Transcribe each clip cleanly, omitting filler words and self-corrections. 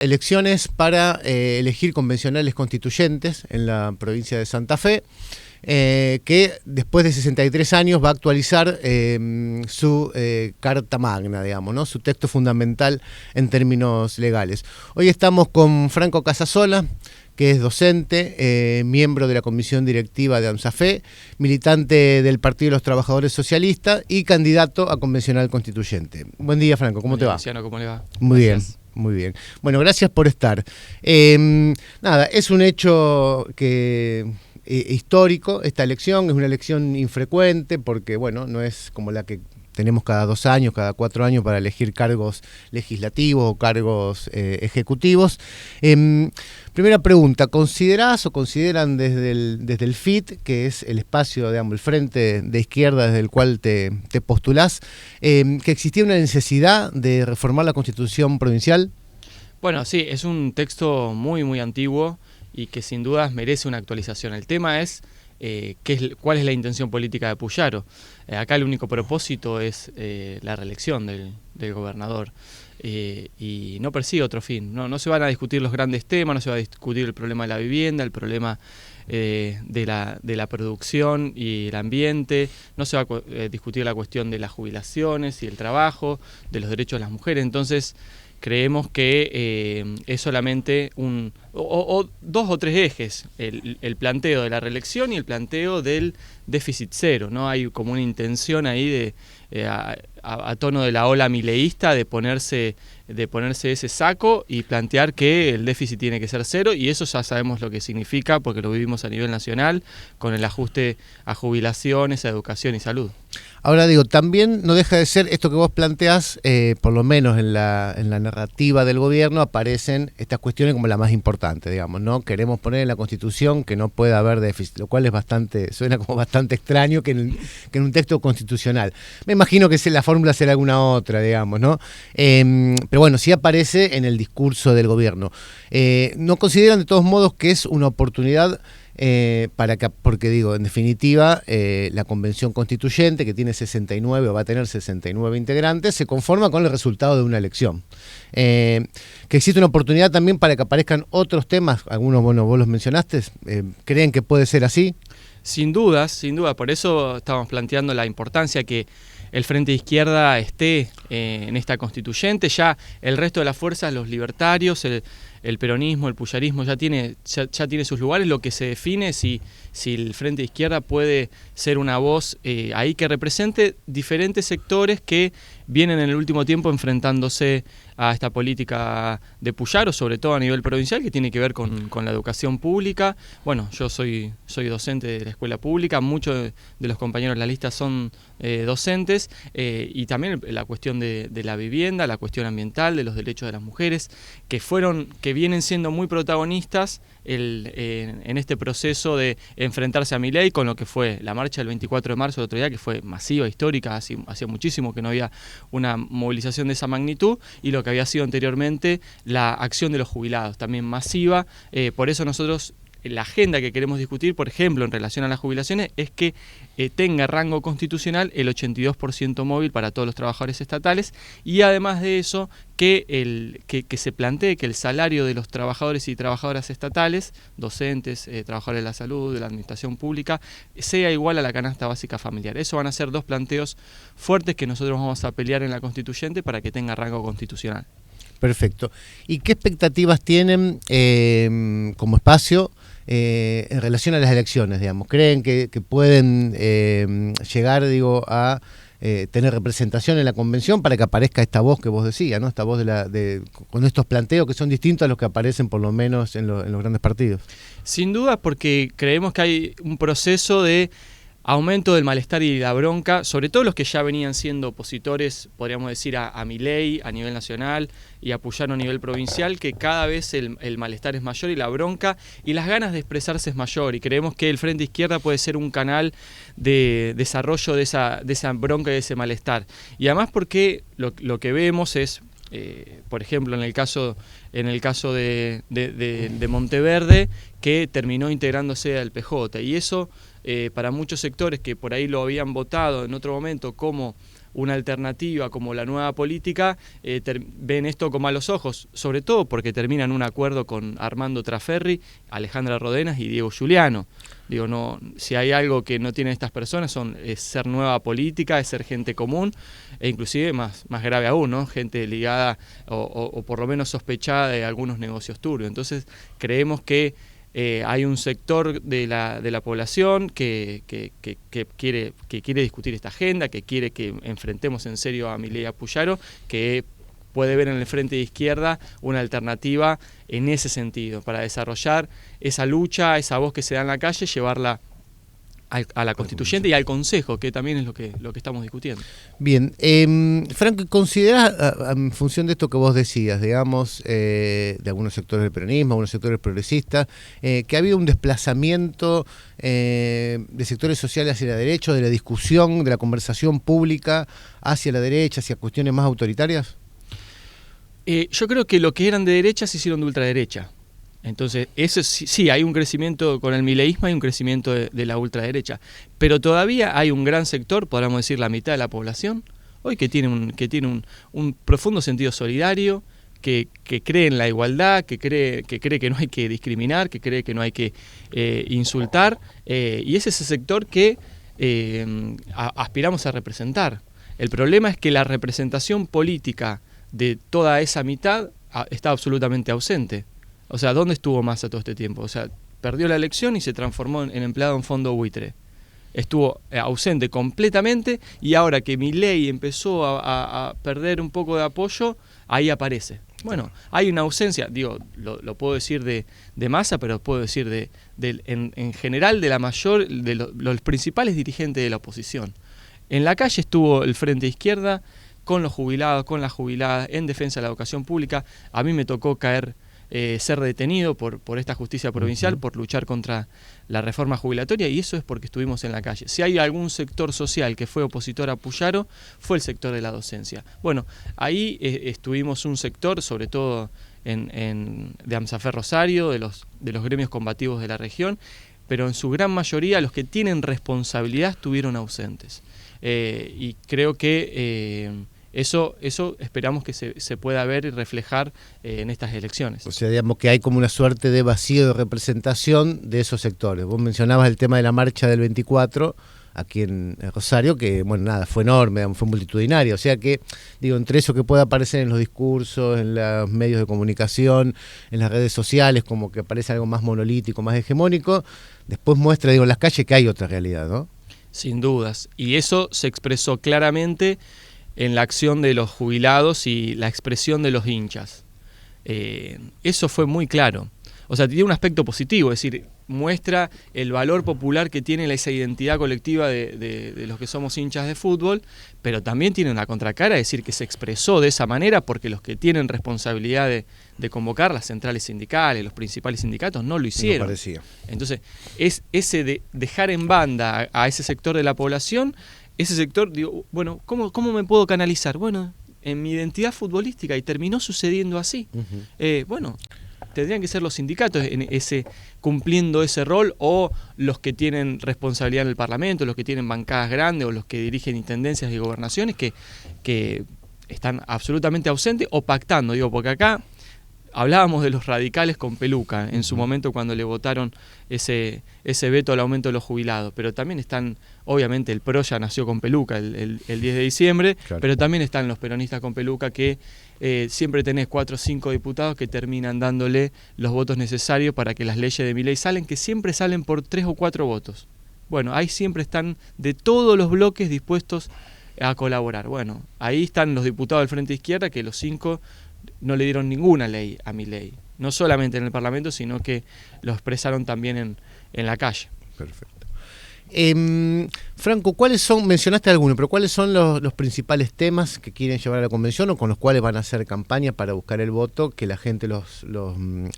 Elecciones para elegir convencionales constituyentes en la provincia de Santa Fe, que después de 63 años va a actualizar su Carta Magna, digamos, ¿no? Su texto fundamental en términos legales. Hoy estamos con Franco Casasola, que es docente, miembro de la comisión directiva de AMSAFE, militante del Partido de los Trabajadores Socialistas y candidato a convencional constituyente. Buen día, Franco, ¿cómo te va? Luciano, ¿cómo le va? Muy Gracias. bien. Muy bien. Bueno, gracias por estar. Nada, es un hecho que histórico esta elección, es una elección infrecuente porque, bueno, no es como la que tenemos cada 2 años, cada 4 años para elegir cargos legislativos o cargos ejecutivos. Primera pregunta, ¿considerás o consideran desde el FIT, que es el espacio, digamos, el frente de izquierda desde el cual te postulás, que existía una necesidad de reformar la Constitución provincial? Bueno, sí, es un texto muy antiguo y que sin dudas merece una actualización. El tema es cuál es la intención política de Puyaro. Acá el único propósito es la reelección del gobernador y no persigue otro fin. No se van a discutir los grandes temas, no se va a discutir el problema de la vivienda, el problema de la producción y el ambiente, no se va a discutir la cuestión de las jubilaciones y el trabajo, de los derechos de las mujeres. Entonces creemos que es solamente dos o tres ejes, el planteo de la reelección y el planteo del déficit cero, ¿no? Hay como una intención ahí a tono de la ola mileísta de ponerse ese saco y plantear que el déficit tiene que ser cero, y eso ya sabemos lo que significa porque lo vivimos a nivel nacional con el ajuste a jubilaciones, a educación y salud. Ahora digo, también no deja de ser esto que vos planteás, por lo menos en la narrativa del gobierno aparecen estas cuestiones como la más importante, digamos, ¿no? Queremos poner en la Constitución que no pueda haber déficit, lo cual suena como bastante extraño que en un texto constitucional. Me imagino que la fórmula será alguna otra, digamos, ¿no? Pero bueno, sí aparece en el discurso del gobierno. ¿No consideran de todos modos que es una oportunidad porque digo, en definitiva, la convención constituyente, que tiene 69 o va a tener 69 integrantes, se conforma con el resultado de una elección? Que existe una oportunidad también para que aparezcan otros temas, algunos, bueno, vos los mencionaste, ¿creen que puede ser así? Sin duda, por eso estamos planteando la importancia que el Frente de Izquierda esté en esta constituyente. Ya el resto de las fuerzas, los libertarios, el peronismo, el puyarismo, ya tiene sus lugares. Lo que se define es si el Frente de Izquierda puede ser una voz ahí que represente diferentes sectores que vienen en el último tiempo enfrentándose a esta política de Puyaro, sobre todo a nivel provincial, que tiene que ver con la educación pública. Bueno, yo soy docente de la escuela pública, muchos de los compañeros de la lista son docentes, y también la cuestión de la vivienda, la cuestión ambiental, de los derechos de las mujeres, que vienen siendo muy protagonistas en este proceso de enfrentarse a Milei, con lo que fue la marcha del 24 de marzo el otro día, que fue masiva, histórica, hacía muchísimo que no había una movilización de esa magnitud, y lo que había sido anteriormente la acción de los jubilados, también masiva. Por eso nosotros, la agenda que queremos discutir, por ejemplo, en relación a las jubilaciones, es que tenga rango constitucional el 82% móvil para todos los trabajadores estatales, y además de eso, que se plantee que el salario de los trabajadores y trabajadoras estatales, docentes, trabajadores de la salud, de la administración pública, sea igual a la canasta básica familiar. Eso van a ser dos planteos fuertes que nosotros vamos a pelear en la constituyente para que tenga rango constitucional. Perfecto. ¿Y qué expectativas tienen como espacio en relación a las elecciones, digamos? ¿Creen que pueden llegar, digo, a tener representación en la convención para que aparezca esta voz que vos decías, ¿no? Esta voz con estos planteos que son distintos a los que aparecen por lo menos en los grandes partidos? Sin duda, porque creemos que hay un proceso de aumento del malestar y la bronca, sobre todo los que ya venían siendo opositores, podríamos decir, a Milei a nivel nacional y a Puyaro a nivel provincial, que cada vez el malestar es mayor y la bronca y las ganas de expresarse es mayor, y creemos que el Frente Izquierda puede ser un canal de desarrollo de esa bronca y de ese malestar. Y además porque lo que vemos es, por ejemplo, en el caso de Monteverde, que terminó integrándose al PJ, y eso para muchos sectores que por ahí lo habían votado en otro momento como una alternativa como la nueva política, ven esto con malos ojos, sobre todo porque terminan un acuerdo con Armando Traferri, Alejandra Rodenas y Diego Giuliano. Digo, no, si hay algo que no tienen estas personas es ser nueva política, es ser gente común, e inclusive más grave aún, ¿no? Gente ligada o por lo menos sospechada de algunos negocios turbios. Entonces creemos que hay un sector de la población que quiere discutir esta agenda, que quiere que enfrentemos en serio a Milei y a Puyaro, que puede ver en el Frente de Izquierda una alternativa en ese sentido, para desarrollar esa lucha, esa voz que se da en la calle, llevarla a la constituyente y al Consejo, que también es lo que estamos discutiendo. Bien, Franco, ¿considerás, en función de esto que vos decías, digamos, de algunos sectores del peronismo, algunos sectores progresistas, que ha habido un desplazamiento de sectores sociales hacia la derecha, de la discusión, de la conversación pública hacia la derecha, hacia cuestiones más autoritarias? Yo creo que lo que eran de derecha se hicieron de ultraderecha. Entonces, eso sí, hay un crecimiento con el mileísmo, hay un crecimiento de la ultraderecha, pero todavía hay un gran sector, podríamos decir la mitad de la población, hoy que tiene un profundo sentido solidario, que cree en la igualdad, que cree que no hay que discriminar, que cree que no hay que insultar, y es ese sector que aspiramos a representar. El problema es que la representación política de toda esa mitad está absolutamente ausente. O sea, ¿dónde estuvo Massa todo este tiempo? O sea, perdió la elección y se transformó en empleado en fondo buitre. Estuvo ausente completamente y ahora que Milei empezó a perder un poco de apoyo, ahí aparece. Bueno, hay una ausencia, digo, lo puedo decir de Massa, pero puedo decir en general de los principales dirigentes de la oposición. En la calle estuvo el Frente de Izquierda con los jubilados, con las jubiladas, en defensa de la educación pública. A mí me tocó ser detenido por esta justicia provincial, por luchar contra la reforma jubilatoria, y eso es porque estuvimos en la calle. Si hay algún sector social que fue opositor a Puyaro, fue el sector de la docencia. Bueno, ahí estuvimos un sector, sobre todo de AMSAFER Rosario, de los gremios combativos de la región, pero en su gran mayoría los que tienen responsabilidad estuvieron ausentes. Y creo que eso esperamos que se pueda ver y reflejar en estas elecciones. O sea, digamos que hay como una suerte de vacío de representación de esos sectores. Vos mencionabas el tema de la marcha del 24 aquí en Rosario, que bueno, nada, fue enorme, fue multitudinaria. O sea que, digo, entre eso que puede aparecer en los discursos, en los medios de comunicación, en las redes sociales, como que aparece algo más monolítico, más hegemónico, después muestra, digo, en las calles que hay otra realidad, ¿no? Sin dudas. Y eso se expresó claramente en la acción de los jubilados y la expresión de los hinchas. Eso fue muy claro. O sea, tiene un aspecto positivo, es decir, muestra el valor popular que tiene esa identidad colectiva de los que somos hinchas de fútbol, pero también tiene una contracara, es decir, que se expresó de esa manera porque los que tienen responsabilidad de convocar, las centrales sindicales, los principales sindicatos, no lo hicieron. No parecía. Entonces, es ese de dejar en banda a ese sector de la población. Ese sector, digo, bueno, ¿cómo me puedo canalizar? Bueno, en mi identidad futbolística, y terminó sucediendo así. Bueno, tendrían que ser los sindicatos cumpliendo ese rol, o los que tienen responsabilidad en el Parlamento, los que tienen bancadas grandes, o los que dirigen intendencias y gobernaciones que están absolutamente ausentes o pactando, digo, porque acá hablábamos de los radicales con peluca en su momento cuando le votaron ese veto al aumento de los jubilados, pero también están, obviamente el PRO ya nació con peluca el 10 de diciembre, claro. Pero también están los peronistas con peluca que siempre tenés 4 o 5 diputados que terminan dándole los votos necesarios para que las leyes de Milei que siempre salen por 3 o 4 votos. Bueno, ahí siempre están de todos los bloques dispuestos a colaborar. Bueno, ahí están los diputados del Frente de Izquierda, que los 5 no le dieron ninguna ley a Milei, no solamente en el Parlamento, sino que lo expresaron también en la calle. Perfecto. Franco, ¿cuáles son, mencionaste algunos, pero cuáles son los principales temas que quieren llevar a la convención o con los cuales van a hacer campaña para buscar el voto, que la gente los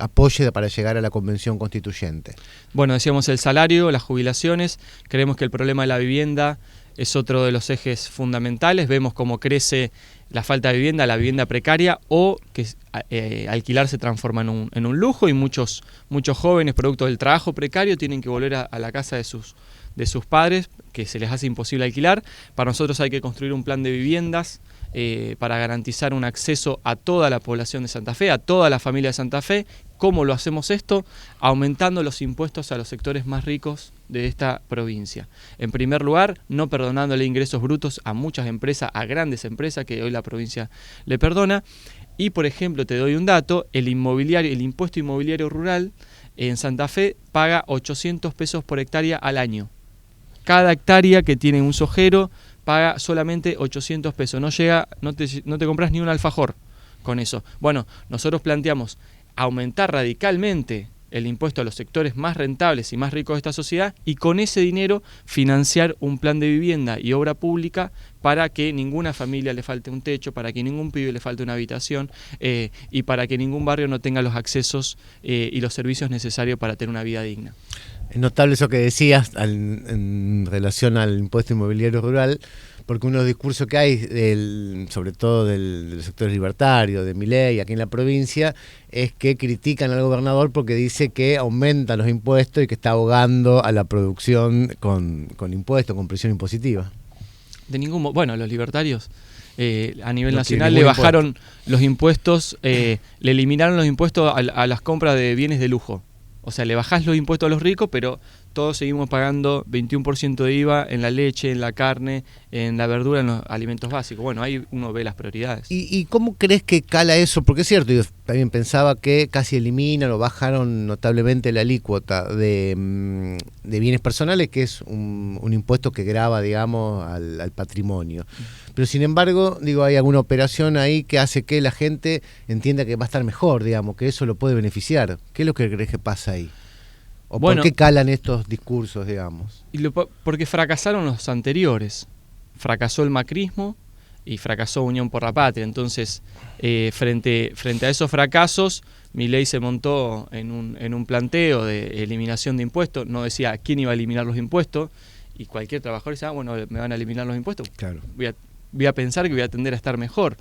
apoye para llegar a la convención constituyente? Bueno, decíamos el salario, las jubilaciones, creemos que el problema de la vivienda es otro de los ejes fundamentales. Vemos cómo crece la falta de vivienda, la vivienda precaria, o que alquilar se transforma en un lujo, y muchos jóvenes, producto del trabajo precario, tienen que volver a la casa de de sus padres, que se les hace imposible alquilar. Para nosotros hay que construir un plan de viviendas para garantizar un acceso a toda la población de Santa Fe, a toda la familia de Santa Fe. ¿Cómo lo hacemos esto? Aumentando los impuestos a los sectores más ricos de esta provincia. En primer lugar, no perdonándole ingresos brutos a muchas empresas, a grandes empresas que hoy la provincia le perdona. Y, por ejemplo, te doy un dato, el impuesto inmobiliario rural en Santa Fe paga 800 pesos por hectárea al año. Cada hectárea que tiene un sojero paga solamente 800 pesos. No te compras ni un alfajor con eso. Bueno, nosotros planteamos aumentar radicalmente el impuesto a los sectores más rentables y más ricos de esta sociedad y con ese dinero financiar un plan de vivienda y obra pública para que ninguna familia le falte un techo, para que ningún pibe le falte una habitación y para que ningún barrio no tenga los accesos y los servicios necesarios para tener una vida digna. Es notable eso que decías en relación al impuesto inmobiliario rural, porque uno de los discursos que hay, sobre todo de los sectores libertarios, de Milei, aquí en la provincia, es que critican al gobernador porque dice que aumenta los impuestos y que está ahogando a la producción con impuestos, con presión impositiva. Bueno, los libertarios a nivel nacional le bajaron los impuestos, le eliminaron los impuestos a las compras de bienes de lujo. O sea, le bajás los impuestos a los ricos, pero todos seguimos pagando 21% de IVA en la leche, en la carne, en la verdura, en los alimentos básicos. Bueno, ahí uno ve las prioridades. ¿Y cómo crees que cala eso? Porque es cierto, yo también pensaba que casi eliminan o bajaron notablemente la alícuota de bienes personales, que es un impuesto que grava, digamos, al patrimonio. Pero sin embargo, hay alguna operación ahí que hace que la gente entienda que va a estar mejor, digamos, que eso lo puede beneficiar. ¿Qué es lo que crees que pasa ahí? ¿O por qué calan estos discursos, digamos? Porque fracasaron los anteriores. Fracasó el macrismo y fracasó Unión por la Patria. Entonces, frente a esos fracasos, Milei se montó en un planteo de eliminación de impuestos. No decía quién iba a eliminar los impuestos. Y cualquier trabajador decía, bueno, me van a eliminar los impuestos. Claro. Voy a pensar que voy a tender a estar mejor.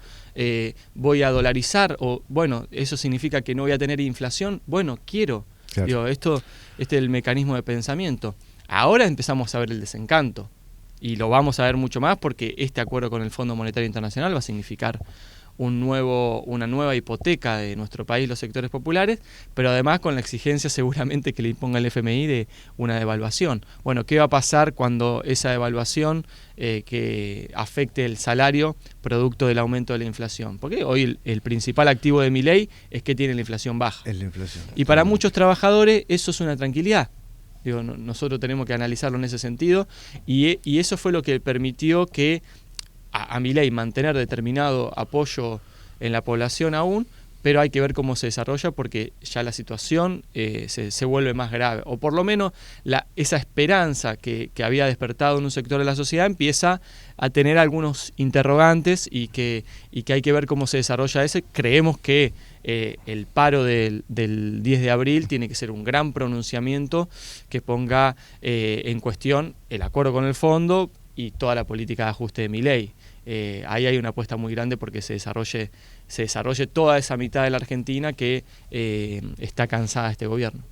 Voy a dolarizar, o bueno, eso significa que no voy a tener inflación. Bueno, quiero. Claro. Este es el mecanismo de pensamiento. Ahora empezamos a ver el desencanto y lo vamos a ver mucho más porque este acuerdo con el Fondo Monetario Internacional va a significar una nueva hipoteca de nuestro país, los sectores populares, pero además con la exigencia seguramente que le imponga el FMI de una devaluación. Bueno, ¿qué va a pasar cuando esa devaluación que afecte el salario producto del aumento de la inflación? Porque hoy el principal activo de Milei es que tiene la inflación baja. Es la inflación. Y para muchos trabajadores eso es una tranquilidad. Nosotros tenemos que analizarlo en ese sentido y eso fue lo que permitió que a Milei mantener determinado apoyo en la población aún, pero hay que ver cómo se desarrolla porque ya la situación se vuelve más grave, o por lo menos esa esperanza que había despertado en un sector de la sociedad empieza a tener algunos interrogantes y que hay que ver cómo se desarrolla ese. Creemos que el paro del 10 de abril tiene que ser un gran pronunciamiento que ponga en cuestión el acuerdo con el fondo y toda la política de ajuste de Milei. Ahí hay una apuesta muy grande porque se desarrolle toda esa mitad de la Argentina que está cansada de este gobierno.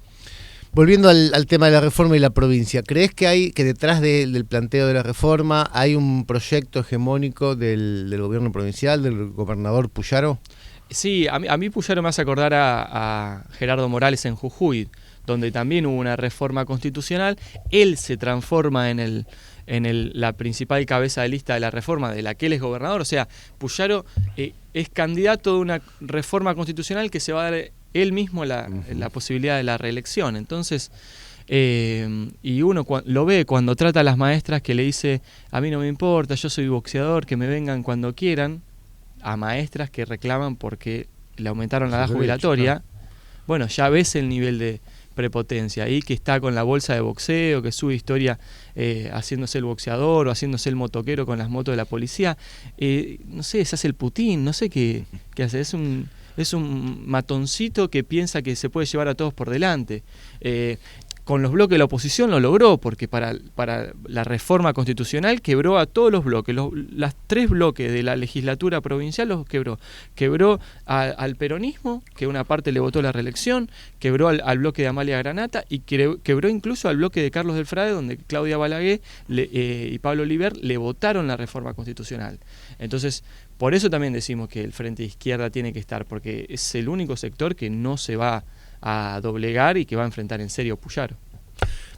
Volviendo al tema de la reforma y la provincia, ¿crees que detrás del planteo de la reforma hay un proyecto hegemónico del gobierno provincial, del gobernador Puyaro? Sí, a mí Puyaro me hace acordar a Gerardo Morales en Jujuy, donde también hubo una reforma constitucional. Él se transforma en la principal cabeza de lista de la reforma de la que él es gobernador. O sea, Puyaro es candidato de una reforma constitucional que se va a dar él mismo la posibilidad de la reelección. Entonces, y uno lo ve cuando trata a las maestras que le dice, a mí no me importa, yo soy boxeador, que me vengan cuando quieran, a maestras que reclaman porque le aumentaron la edad jubilatoria. Bueno, ya ves el nivel de prepotencia ahí, que está con la bolsa de boxeo, que sube historia haciéndose el boxeador o haciéndose el motoquero con las motos de la policía. No sé, se hace el Putin, no sé qué hace, es un matoncito que piensa que se puede llevar a todos por delante. con los bloques de la oposición lo logró, porque para la reforma constitucional quebró a todos los bloques, las 3 bloques de la legislatura provincial los quebró. Quebró al peronismo, que una parte le votó la reelección, quebró al bloque de Amalia Granata y quebró incluso al bloque de Carlos del Frade, donde Claudia Balaguer y Pablo Oliver le votaron la reforma constitucional. Entonces, por eso también decimos que el Frente de Izquierda tiene que estar, porque es el único sector que no se va a doblegar y que va a enfrentar en serio a Puyaro.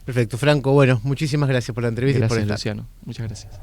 Perfecto, Franco. Bueno, muchísimas gracias por la entrevista. Gracias, y por estar. Luciano. Muchas gracias.